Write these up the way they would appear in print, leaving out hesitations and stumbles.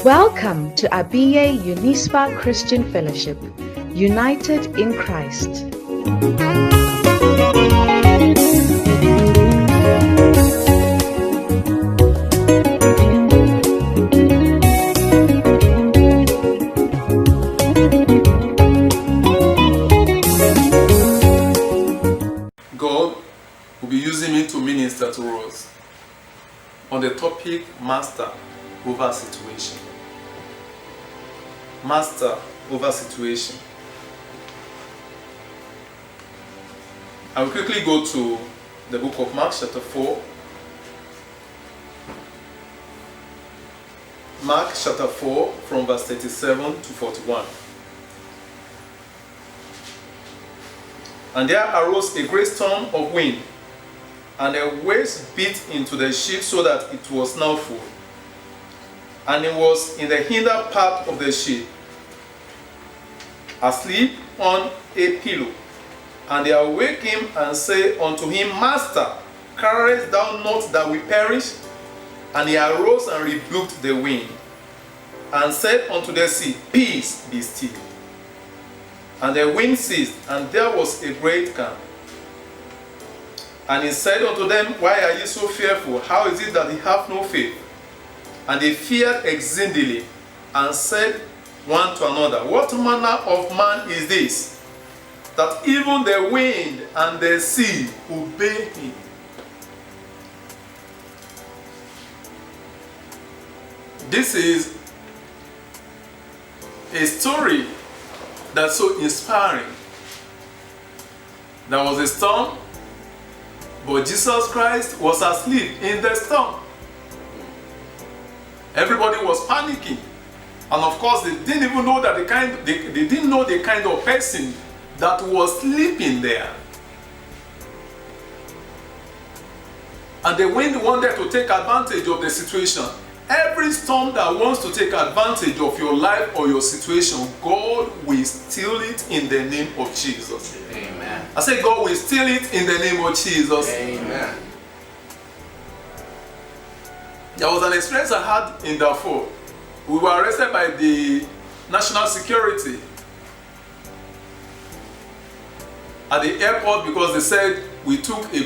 Welcome to Abiye Unispa Christian Fellowship, United in Christ. God will be using me to minister to us on the topic Master over Situation. Master over situation. I will quickly go to the book of Mark chapter 4. Mark chapter 4 from verse 37 to 41. And there arose a great storm of wind, and the waves beat into the ship so that it was now full. And he was in the hinder part of the ship, asleep on a pillow. And they awake him and say unto him, Master, carest thou not that we perish? And he arose and rebuked the wind, and said unto the sea, Peace, be still. And the wind ceased, and there was a great calm. And he said unto them, Why are ye so fearful? How is it that ye have no faith? And they feared exceedingly, and said one to another, What manner of man is this, that even the wind and the sea obey him? This is a story that's so inspiring. There was a storm, but Jesus Christ was asleep in the storm. Everybody was panicking, and of course they didn't even know that they didn't know the kind of person that was sleeping there. And the wind wanted to take advantage of the situation. Every storm that wants to take advantage of your life or your situation, God will steal it in the name of Jesus. Amen. I say God will steal it in the name of Jesus. Amen. There was an experience I had in Darfur. We were arrested by the national security at the airport because they said we took a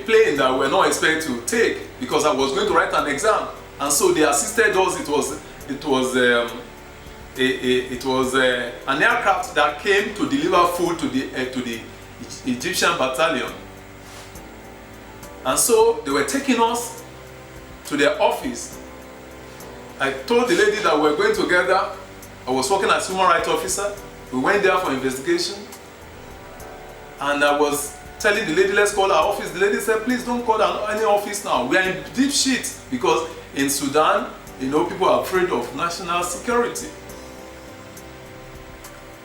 plane that we were not expected to take because I was going to write an exam, and so they assisted us. It was an aircraft that came to deliver food to the Egyptian battalion. And so they were taking us to their office. I told the lady that we were going together. I was working as human rights officer. We went there for investigation. And I was telling the lady, let's call our office. The lady said, please don't call any office now. We are in deep shit because in Sudan, people are afraid of national security.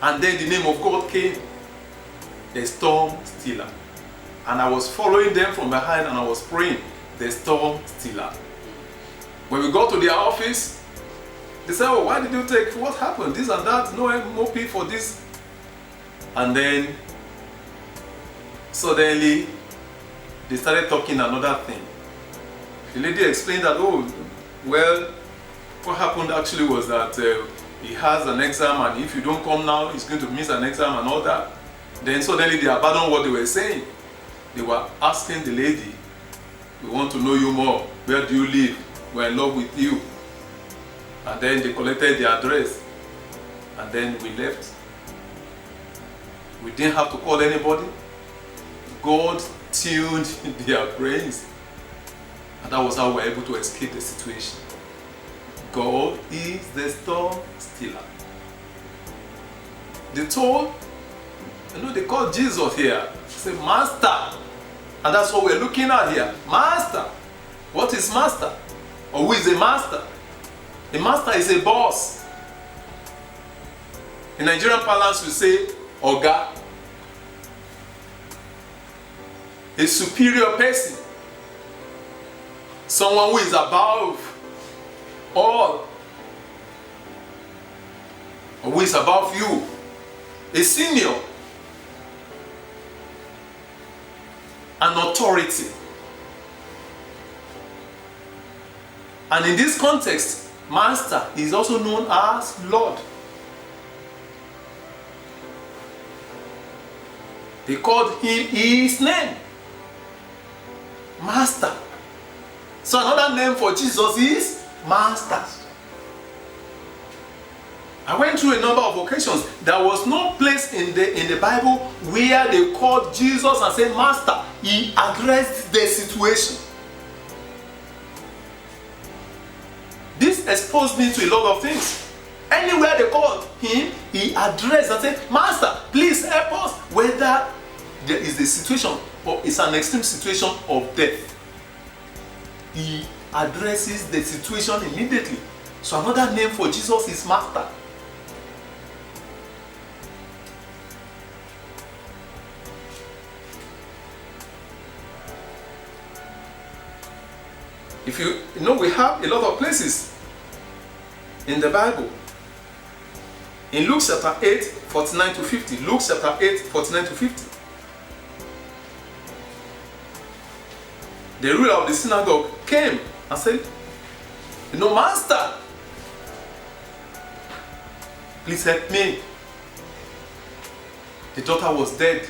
And then the name of God came, the storm stiller. And I was following them from behind and I was praying, the storm stiller. When we got to their office, they said, oh, why did you take, what happened? This and that, no MOP for this. And then, suddenly, they started talking another thing. The lady explained that, oh, well, what happened actually was that he has an exam, and if you don't come now, he's going to miss an exam and all that. Then suddenly they abandoned what they were saying. They were asking the lady, we want to know you more. Where do you live? We're in love with you. And then they collected the address. And then we left. We didn't have to call anybody. God tuned their brains. And that was how we were able to escape the situation. God is the storm stiller. They told, they called Jesus here. They said, Master. And that's what we're looking at here. Master. What is master? Or who is a master? A master is a boss. In Nigerian parlance, we say, Oga. A superior person. Someone who is above all. Or who is above you. A senior. An authority. And in this context, Master is also known as Lord. They called him his name, Master. So another name for Jesus is Master. I went through a number of occasions. There was no place in the Bible where they called Jesus and said Master. He addressed the situation. This exposed me to a lot of things. Anywhere they called him, he addressed and said, Master, please help us. Whether there is a situation or it's an extreme situation of death, he addresses the situation immediately. So another name for Jesus is Master. If you know, we have a lot of places in the Bible. In Luke chapter 8, 49 to 50. Luke chapter 8, 49 to 50. The ruler of the synagogue came and said, Master, please help me. The daughter was dead.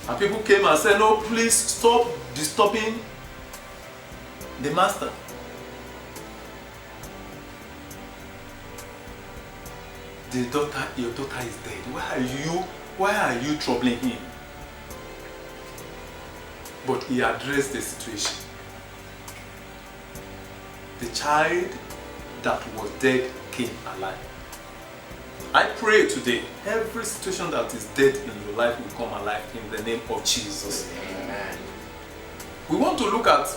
And people came and said, no, please stop disturbing the master. Your daughter is dead. Why are you troubling him? But he addressed the situation. The child that was dead came alive. I pray today, every situation that is dead in your life will come alive in the name of Jesus. Amen. We want to look at,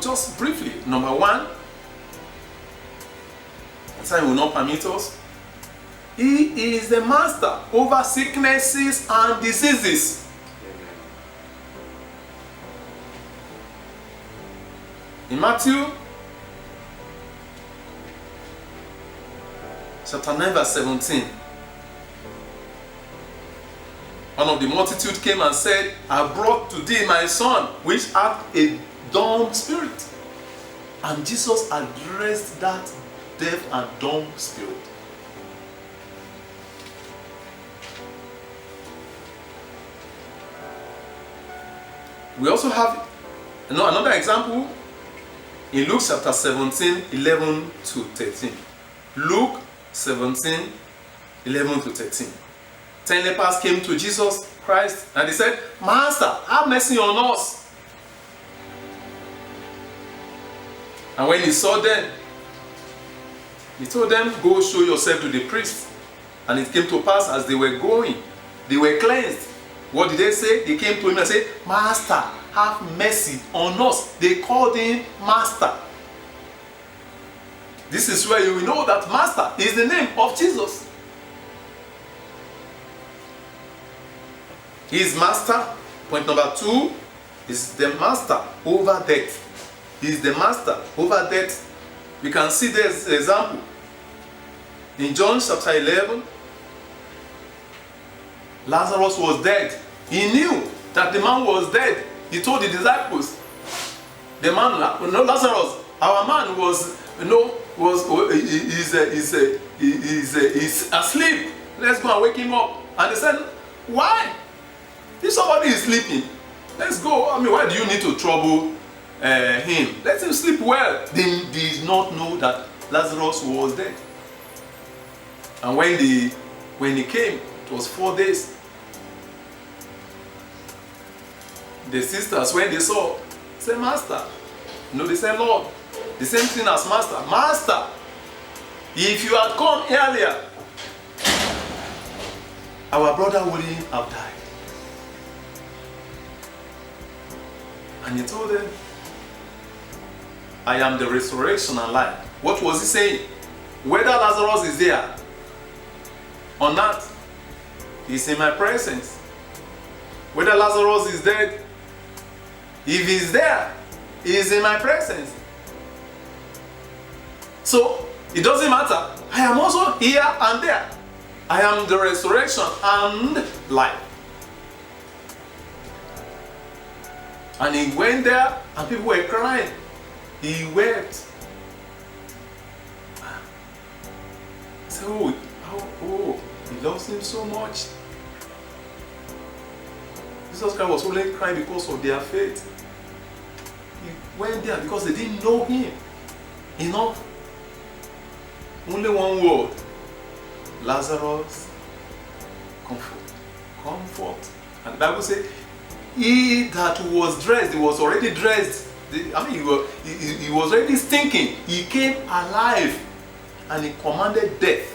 just briefly, number one, time will not permit us. He is the master over sicknesses and diseases. In Matthew chapter 9 verse 17, one of the multitude came and said, I brought to thee my son, which hath a dumb spirit. And Jesus addressed that deaf and dumb spirit. We also have another example in Luke chapter 17, 11 to 13. Luke 17, 11 to 13. 10 lepers came to Jesus Christ and they said, Master, have mercy on us. And when he saw them, he told them, go show yourself to the priest. And it came to pass as they were going, they were cleansed. What did they say? They came to him and said, Master, have mercy on us. They called him Master. This is where you will know that Master is the name of Jesus. He is Master. Point number 2 is the Master over death. He is the Master over death. We can see this example in John chapter 11. Lazarus was dead. He knew that the man was dead. He told the disciples, the man, Lazarus, our man is asleep. Let's go and wake him up. And they said, why? If somebody is sleeping, let's go. Why do you need to trouble him? Let him sleep well. They did not know that Lazarus was dead. And when he came, it was 4 days. The sisters, when they saw, said, Master. They said, Lord. The same thing as Master. Master, if you had come earlier, our brother wouldn't have died. And he told them, I am the resurrection and life. What was he saying? Whether Lazarus is there or not, he's in my presence. Whether Lazarus is dead, if he's there, he is in my presence. So, it doesn't matter. I am also here and there. I am the resurrection and life. And he went there and people were crying. He wept. So, he loves him so much. Jesus Christ was only crying because of their faith. He went there because they didn't know him enough. Only one word. Lazarus, comfort. Comfort. And the Bible says, he that was dressed, he was already dressed. He was already stinking. He came alive and he commanded death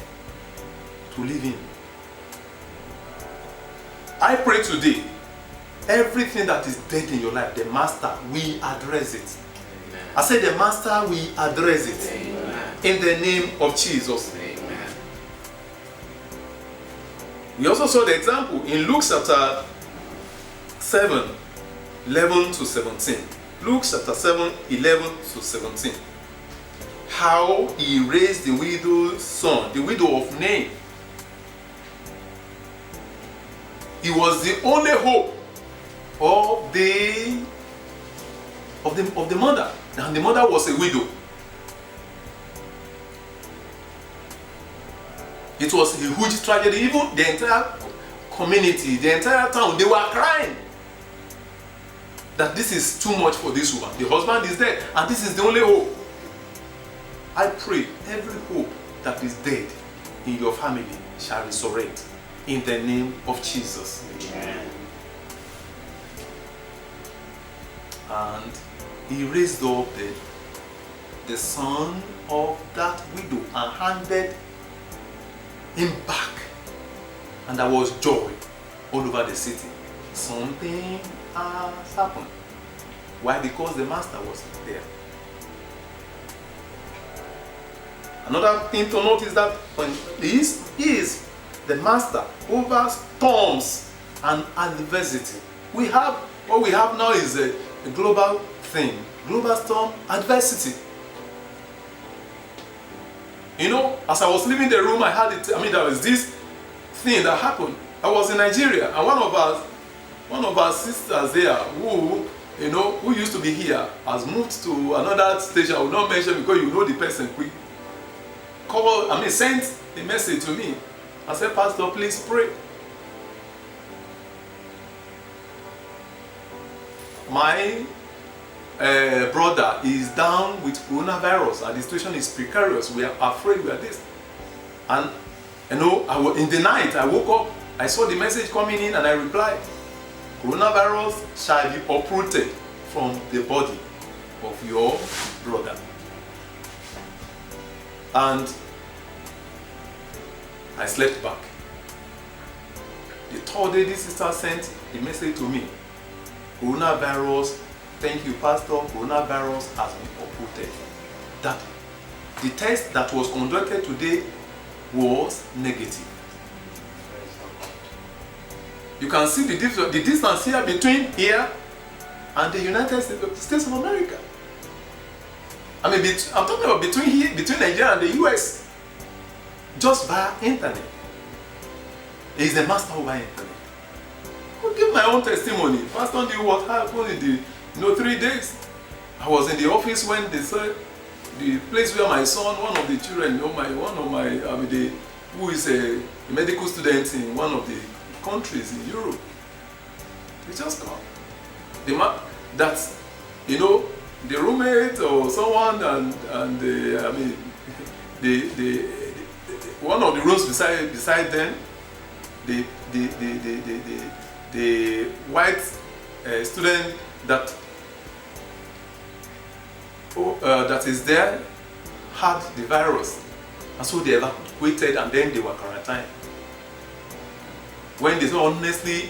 to leave him. I pray today, everything that is dead in your life, the Master will address it. Amen. I said the Master will address it. Amen. In the name of Jesus. Amen. We also saw the example in Luke chapter 7, 11 to 17. Luke chapter 7, 11 to 17. How he raised the widow's son, the widow of Nain. He was the only hope of the mother, and the mother was a widow. It was a huge tragedy. Even the entire community, the entire town, they were crying that this is too much for this woman. The husband is dead, and this is the only hope. I pray every hope that is dead in your family shall resurrect in the name of Jesus. Amen. And he raised up the son of that widow and handed him back. And there was joy all over the city. Something has happened. Why? Because the Master was there. Another thing to note is that when he is the Master over storms and adversity. What we have now is a global thing. Global storm, adversity. You know, as I was leaving the room, I had it. There was this thing that happened. I was in Nigeria, and one of our sisters there, who used to be here, has moved to another station. I will not mention because you know the person quick. Sent a message to me. I said, Pastor, please pray. My brother is down with coronavirus and the situation is precarious. We are afraid we are this. And in the night I woke up, I saw the message coming in and I replied, coronavirus shall be uprooted from the body of your brother. And I slept back. The third day this sister sent a message to me. Coronavirus, thank you Pastor, coronavirus has been uprooted. That the test that was conducted today was negative. You can see the distance here between here and the United States of America. I'm talking about between Nigeria and the US. Just via internet. He is the Master over internet. I'll give my own testimony. Pastor knew what happened in the 3 days. I was in the office when they said the place where my son, one of the children, who is a medical student in one of the countries in Europe, they just come. The roommate or someone and one of the rooms beside them, the white student that is there had the virus, and so they evacuated and then they were quarantined. When they said, honestly,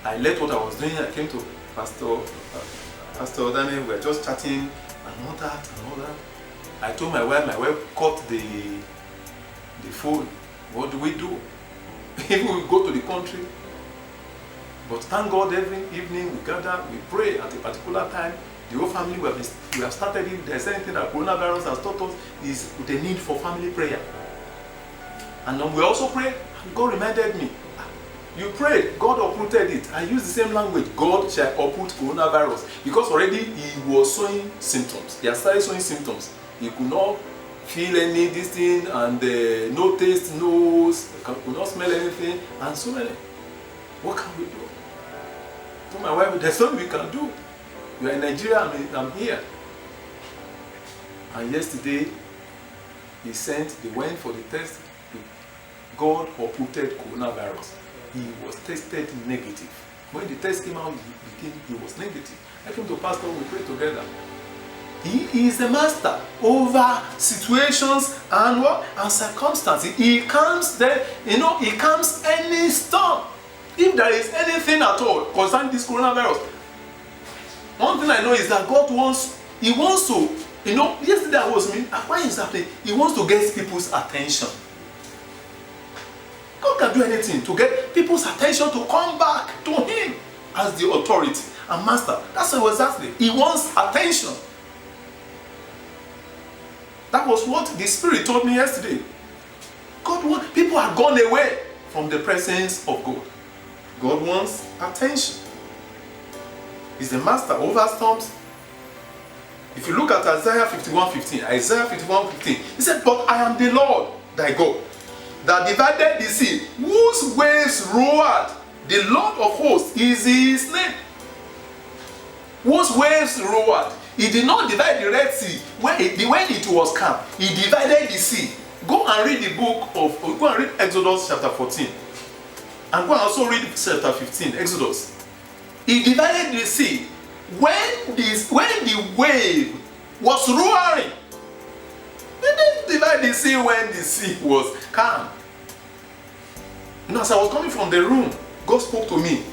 I left what I was doing. I came to Pastor Daniel. We were just chatting and all that. I told my wife caught the phone. What do we do? If we go to the country. But thank God, every evening we gather, we pray at a particular time. The whole family, we have started it. There's anything that coronavirus has taught us is the need for family prayer. And then we also pray, and God reminded me, You prayed, God uprooted it. I use the same language. God shall uproot coronavirus. Because already he was showing symptoms. He had started showing symptoms. He could not feel any this thing, and no taste, could not smell anything, and so many. What can we do? So my wife, there's nothing we can do. We are in Nigeria, I'm here. And yesterday, they went for the test. God uprooted coronavirus. He was tested negative. When the test came out, he was negative. I came to pastor, we prayed together. He is the master over situations and what? And circumstances. He calms he calms any storm. If there is anything at all concerning this coronavirus, one thing I know is that God wants to, yesterday I was why is happening? He wants to get people's attention. God can do anything to get people's attention to come back to him as the authority and master. That's what he was asking. He wants attention. That was what the Spirit told me yesterday. People are gone away from the presence of God. God wants attention. He's the master over storms. If you look at Isaiah 51:15, he said, "But I am the Lord thy God, that divided the sea, whose waves roared. The Lord of hosts is his name." Whose waves roared. He did not divide the Red Sea when it was calm. He divided the sea. Go and read Exodus chapter 14. And go and also read chapter 15, Exodus. He divided the sea when the wave was roaring. He didn't divide the sea when the sea was calm. As I was coming from the room, God spoke to me.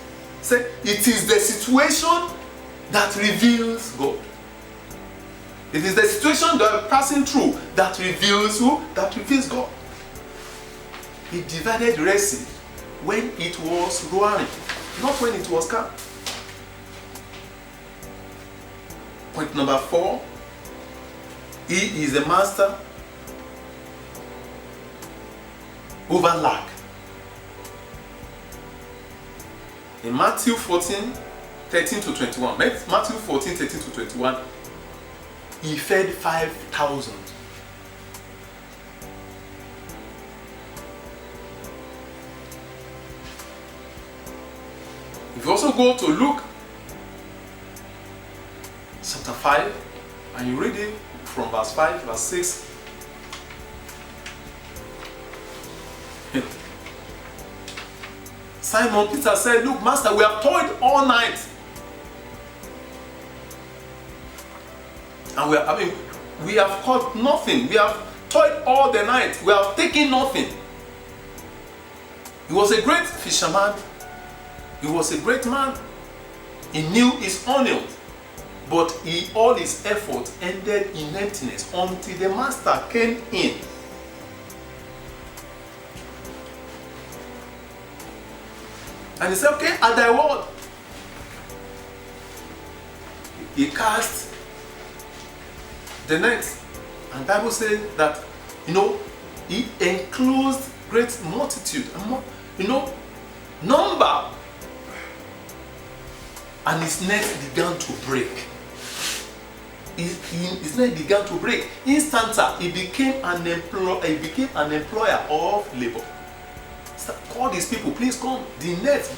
Said, it is the situation that reveals God. It is the situation that we're passing through that reveals who? That reveals God. He divided the Red Sea when it was roaring, not when it was calm. Point number 4. He is the master over lack. In Matthew 14:13-21, Matthew 14:13-21, he fed 5,000. If you also go to Luke chapter 5 and you read it from verse 5, verse 6, Simon Peter said, "Look, Master, we have toiled all night. And we have caught nothing. We have toiled all the night. We have taken nothing." He was a great fisherman. He was a great man. He knew his onion. But all his effort ended in emptiness until the master came in. And he said, "Okay, at thy word." He cast the net. And the Bible says that, he enclosed great multitude, number. And his net began to break. His net began to break. Instanter, he became an employer of labor. So call these people, please come. The nets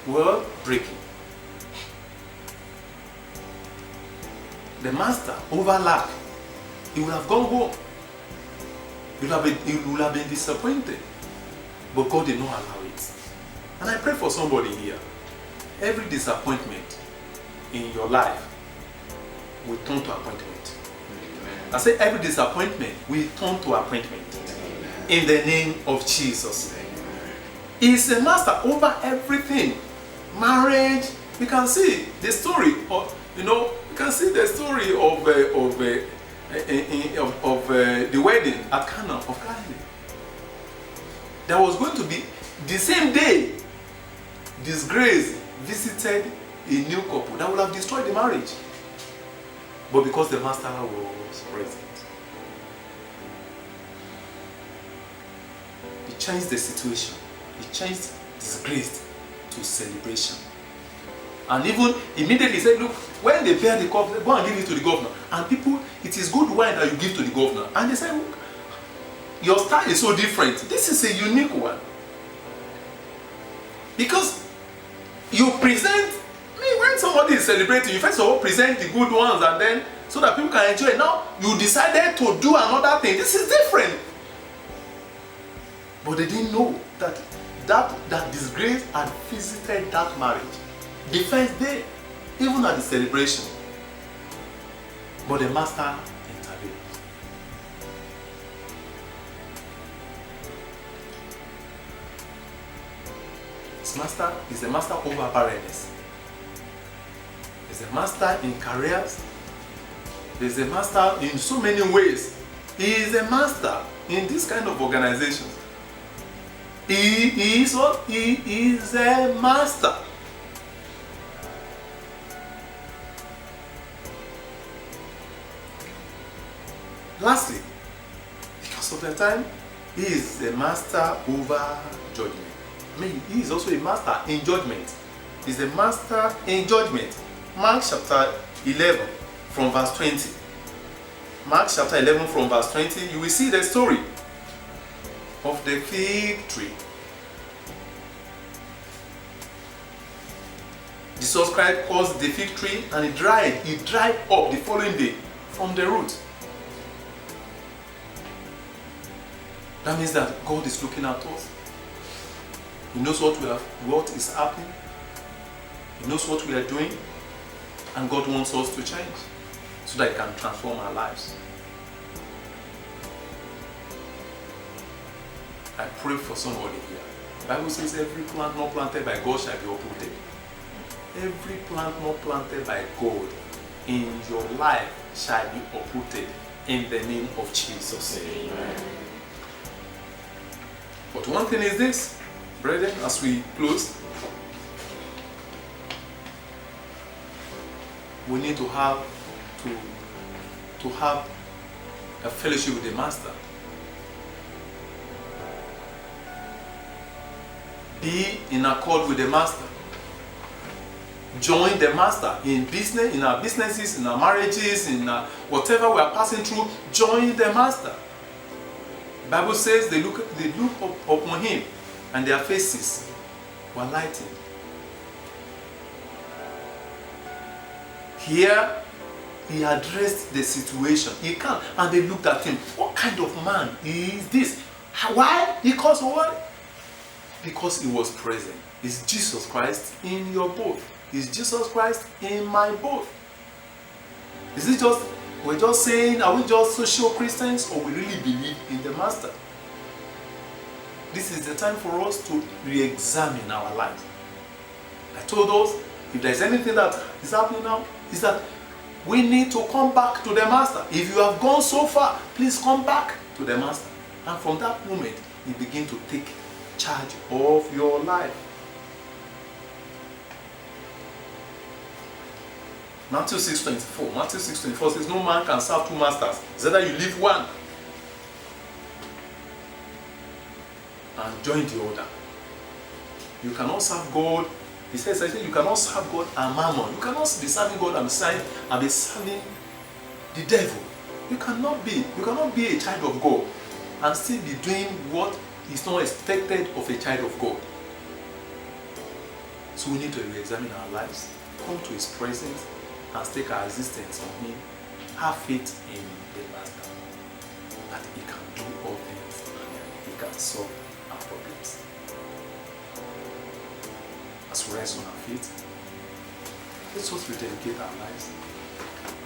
were breaking. The master, over lack, he would have gone home. He would have been disappointed. But God did not allow it. And I pray for somebody here. Every disappointment in your life will turn to appointment. I say every disappointment will turn to appointment. In the name of Jesus. He's a master over everything. Marriage, we can see the story of, we can see the story of the wedding at Cana of Galilee. There was going to be the same day disgrace visited a new couple that would have destroyed the marriage. But because the master was present, he changed the situation. He changed disgrace to celebration. And even immediately said, look, when they bear the cup, go and give it to the governor. And people, it is good wine that you give to the governor. And they said, look, your style is so different. This is a unique one. Because you present, when somebody is celebrating, you first of all present the good ones, and then so that people can enjoy it. Now you decided to do another thing. This is different. But they didn't know that disgrace had visited that marriage the first day, even at the celebration. But the master intervened. His master is the master over barrenness. He's a master in careers. He's a master in so many ways. He is a master in this kind of organizations. He is what? He is a master. Lastly, because of the time, he is a master over judgment. I mean, he is also a master in judgment. He's a master in judgment. Mark chapter 11 from verse 20. Mark chapter 11 from verse 20, you will see the story of the fig tree. Jesus Christ caused the fig tree and it dried. It dried up the following day from the root. That means that God is looking at us. He knows what is happening. He knows what we are doing. And God wants us to change so that He can transform our lives. I pray for somebody here. The Bible says every plant not planted by God shall be uprooted. Every plant not planted by God in your life shall be uprooted in the name of Jesus. Amen. But one thing is this, brethren, as we close, we need to have a fellowship with the Master. Be in accord with the Master. Join the Master in business, in our businesses, in our marriages, in whatever we are passing through. Join the Master. The Bible says they look upon Him, and their faces were lightened. Here, He addressed the situation. He came, and they looked at Him. What kind of man is this? Why? Because what? Because He was present. Is Jesus Christ in your boat? Is Jesus Christ in my boat? Is it just, we're just saying, are we just social Christians, or we really believe in the Master? This is the time for us to re-examine our lives. I told us, if there's anything that is happening now, is that we need to come back to the Master. If you have gone so far, please come back to the Master. And from that moment, you begin to take charge of your life. Matthew 6:24. Matthew 6:24 says, no man can serve two masters. It's either you leave one and join the other. You cannot serve God. He says, you cannot serve God and mammon. You cannot be serving God and be serving the devil. You cannot be a child of God and still be doing what is not expected of a child of God. So we need to re-examine our lives, come to His presence, and stake our existence on Him. Have faith in the Master, that He can do all things and He can solve our problems. As we rest on our feet, let's just rededicate our lives.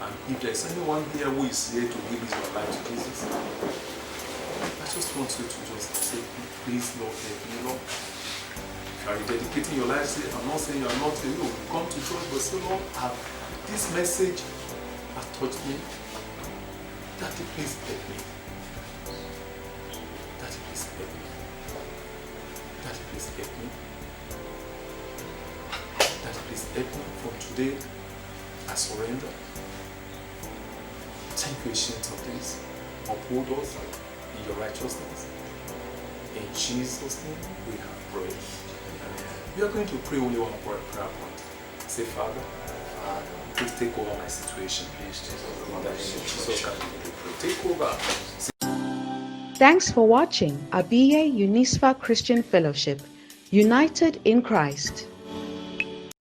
And if there's anyone here who is here to give his life to Jesus, I just want you to just say, please, Lord, help me, Lord. If you are rededicating your life, say, I'm not saying you are not, you come to church, but say, Lord, this message has touched me. Daddy, please help me. Daddy, please help me. Daddy, please help me. Daddy, please help me. From today, I surrender. Thank you, ancient of days. Uphold us in your righteousness. In Jesus' name we have prayed. You are going to pray only one prayer point. Say, Father, please take over my situation. Please, Jesus, take over. Thanks for watching Abiye Unispa Christian Fellowship, United in Christ.